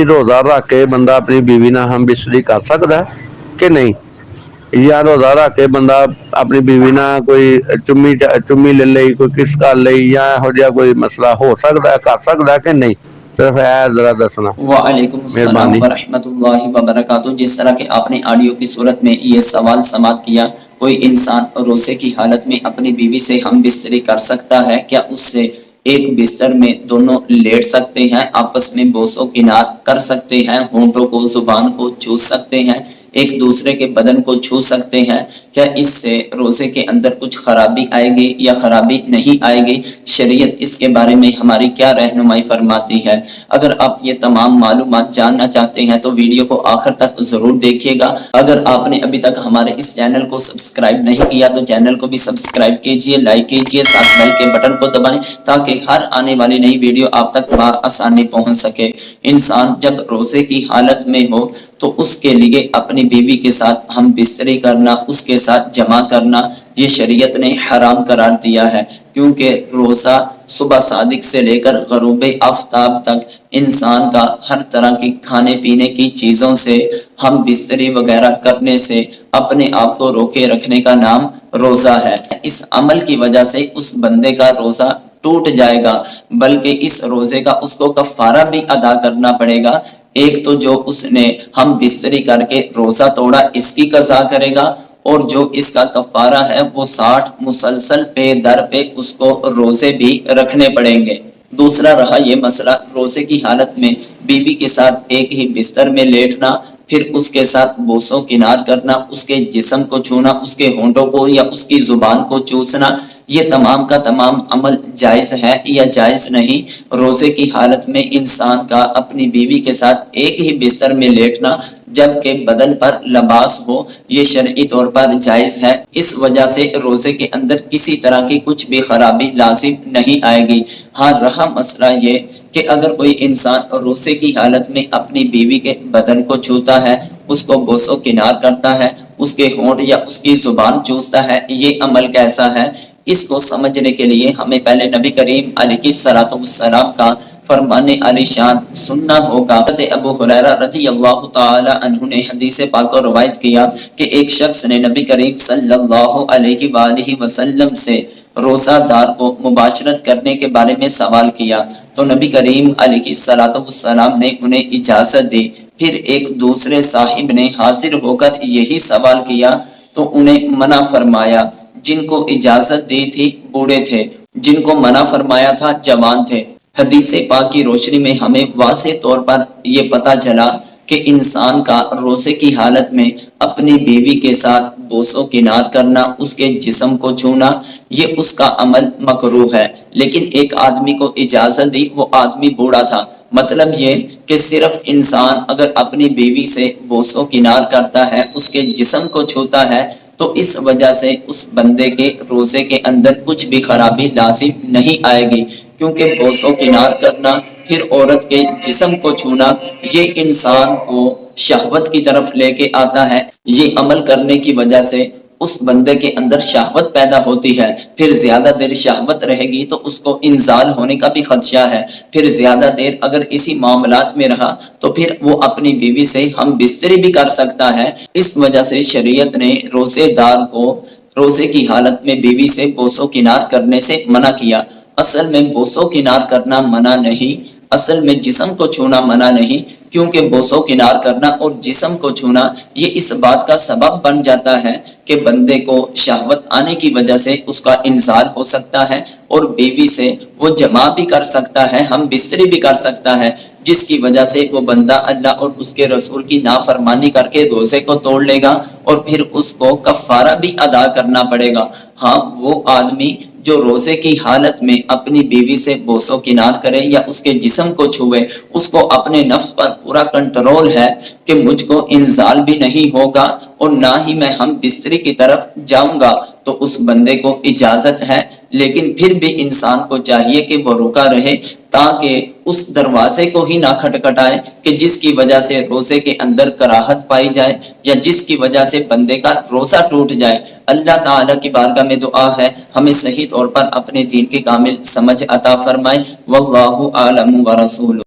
روزہ رکھ کے بندہ اپنی بیوی نہ ہم بستری کر سکتا ہے کہ نہیں؟ یا روزہ رکھ کے بندہ اپنی بیوی نہ کوئی چمی لے لئی، کوئی کس کر لئی، یا یہو جہا کوئی مسئلہ ہو سکتا ہے، کر سکتا ہے کہ نہیں؟ صرف ہے ذرا دسنا، وعلیکم السلام مہربانی۔ ورحمۃ اللہ وبرکاتہ۔ جس طرح کہ آپ نے آڈیو کی صورت میں یہ سوال سماعت کیا، کوئی انسان روزے کی حالت میں اپنی بیوی سے ہم بستری کر سکتا ہے؟ کیا اس سے ایک بستر میں دونوں لیٹ سکتے ہیں، آپس میں بوس و کنار کر سکتے ہیں، ہونٹوں کو زبان کو چوس سکتے ہیں، ایک دوسرے کے بدن کو چھو سکتے ہیں؟ کیا اس سے روزے کے اندر کچھ خرابی آئے گی یا خرابی نہیں آئے گی؟ شریعت اس کے بارے میں ہماری کیا رہنمائی فرماتی ہے؟ اگر آپ یہ تمام معلومات جاننا چاہتے ہیں تو ویڈیو کو آخر تک ضرور دیکھیے گا۔ اگر آپ نے ابھی تک ہمارے اس چینل کو سبسکرائب نہیں کیا تو چینل کو بھی سبسکرائب کیجئے، لائک کیجئے، ساتھ بیل کے بٹن کو دبائیں تاکہ ہر آنے والی نئی ویڈیو آپ تک بآسانی پہنچ سکے۔ انسان جب روزے کی حالت میں ہو تو اس کے لیے اپنی بیوی کے ساتھ ہم بستری کرنا، اس کے ساتھ جمع کرنا، یہ شریعت نے حرام قرار دیا ہے، کیونکہ روزہ صبح صادق سے لے کر غروب آفتاب تک انسان کا ہر طرح کی کھانے پینے کی چیزوں سے ہم بستری وغیرہ کرنے سے اپنے آپ کو روکے رکھنے کا نام روزہ ہے۔ اس عمل کی وجہ سے اس بندے کا روزہ ٹوٹ جائے گا، بلکہ اس روزے کا اس کو کفارہ بھی ادا کرنا پڑے گا۔ ایک تو جو اس نے ہم بستری کر کے روزہ توڑا اس کی قضا کرے گا، اور جو اس کا کفارہ ہے وہ 60 مسلسل پہ در پہ اس کو روزے بھی رکھنے پڑیں گے۔ دوسرا رہا یہ مسئلہ روزے کی حالت میں بیوی کے ساتھ ایک ہی بستر میں لیٹنا، پھر اس کے ساتھ بوسوں کنار کرنا، اس کے جسم کو چھونا، اس کے ہونٹوں کو یا اس کی زبان کو چوسنا، یہ تمام کا تمام عمل جائز ہے یا جائز نہیں؟ روزے کی حالت میں انسان کا اپنی بیوی کے ساتھ ایک ہی بستر میں لیٹنا جبکہ بدن پر لباس ہو، یہ شرعی طور پر جائز ہے۔ اس وجہ سے روزے کے اندر کسی طرح کی کچھ بھی خرابی لازم نہیں آئے گی۔ ہاں رہا مسئلہ یہ کہ اگر کوئی انسان روزے کی حالت میں اپنی بیوی کے بدن کو چھوتا ہے، اس کو بوس و کنار کرتا ہے، اس کے ہونٹ یا اس کی زبان چوستا ہے، یہ عمل کیسا ہے؟ اس کو سمجھنے کے لیے ہمیں پہلے نبی کریم علیہ السلام کا فرمان علی شان سننا ہوگا۔ حضرت ابو ہریرہ رضی اللہ تعالی عنہ نے حدیث پاک کو روایت کیا کہ ایک شخص نے نبی کریم صلی اللہ علیہ وآلہ وسلم سے روزہ دار کو مباشرت کرنے کے بارے میں سوال کیا تو نبی کریم علیہ السلام نے انہیں اجازت دی۔ پھر ایک دوسرے صاحب نے حاضر ہو کر یہی سوال کیا تو انہیں منع فرمایا۔ جن کو اجازت دی تھی بوڑھے تھے، جن کو منع فرمایا تھا جوان تھے۔ حدیث پاک کی روشنی میں ہمیں واضح طور پر یہ پتہ چلا کہ انسان کا روزے کی حالت میں اپنی بیوی کے ساتھ بوس و کنار کرنا، اس کے جسم کو چھونا، یہ اس کا عمل مکروہ ہے۔ لیکن ایک آدمی کو اجازت دی، وہ آدمی بوڑھا تھا۔ مطلب یہ کہ صرف انسان اگر اپنی بیوی سے بوس و کنار کرتا ہے، اس کے جسم کو چھوتا ہے، تو اس وجہ سے اس بندے کے روزے کے اندر کچھ بھی خرابی لازم نہیں آئے گی، کیونکہ بوس و کنار کرنا پھر عورت کے جسم کو چھونا یہ انسان کو شہوت کی طرف لے کے آتا ہے۔ یہ عمل کرنے کی وجہ سے اس بندے کے اندر شہوت پیدا ہوتی ہے، پھر زیادہ دیر شہوت رہے گی تو اس کو انزال ہونے کا بھی خدشہ ہے، پھر زیادہ دیر اگر اسی معاملات میں رہا تو پھر وہ اپنی بیوی سے ہم بستری بھی کر سکتا ہے۔ اس وجہ سے شریعت نے روزے دار کو روزے کی حالت میں بیوی سے بوس و کنار کرنے سے منع کیا۔ اصل میں بوس و کنار کرنا منع نہیں، اصل میں جسم کو چھونا منع نہیں، کیونکہ بوس و کنار کرنا اور جسم کو چھونا یہ اس بات کا سبب بن جاتا ہے کہ بندے کو شہوت آنے کی وجہ سے اس کا انزال ہو سکتا ہے اور بیوی سے وہ جمع بھی کر سکتا ہے، ہم بستری بھی کر سکتا ہے، جس کی وجہ سے وہ بندہ اللہ اور اس کے رسول کی نافرمانی کر کے روزے کو توڑ لے گا اور پھر اس کو کفارہ بھی ادا کرنا پڑے گا۔ ہاں وہ آدمی جو روزے کی حالت میں اپنی بیوی سے بوس و کنار کرے یا اس کے جسم کو چھوئے، اس کو اپنے نفس پر پورا کنٹرول ہے کہ مجھ کو انزال بھی نہیں ہوگا اور نہ ہی میں ہم بستری کی طرف جاؤں گا، تو اس بندے کو اجازت ہے۔ لیکن پھر بھی انسان کو چاہیے کہ وہ رکا رہے تاکہ اس دروازے کو ہی نہ کھٹکھٹائے کہ جس کی وجہ سے روزے کے اندر کراہت پائی جائے یا جس کی وجہ سے بندے کا روزہ ٹوٹ جائے۔ اللہ تعالیٰ کی بارگاہ میں دعا ہے ہمیں صحیح طور پر اپنے دین کی کامل سمجھ عطا فرمائے۔ واللہ اعلم ورسولہ۔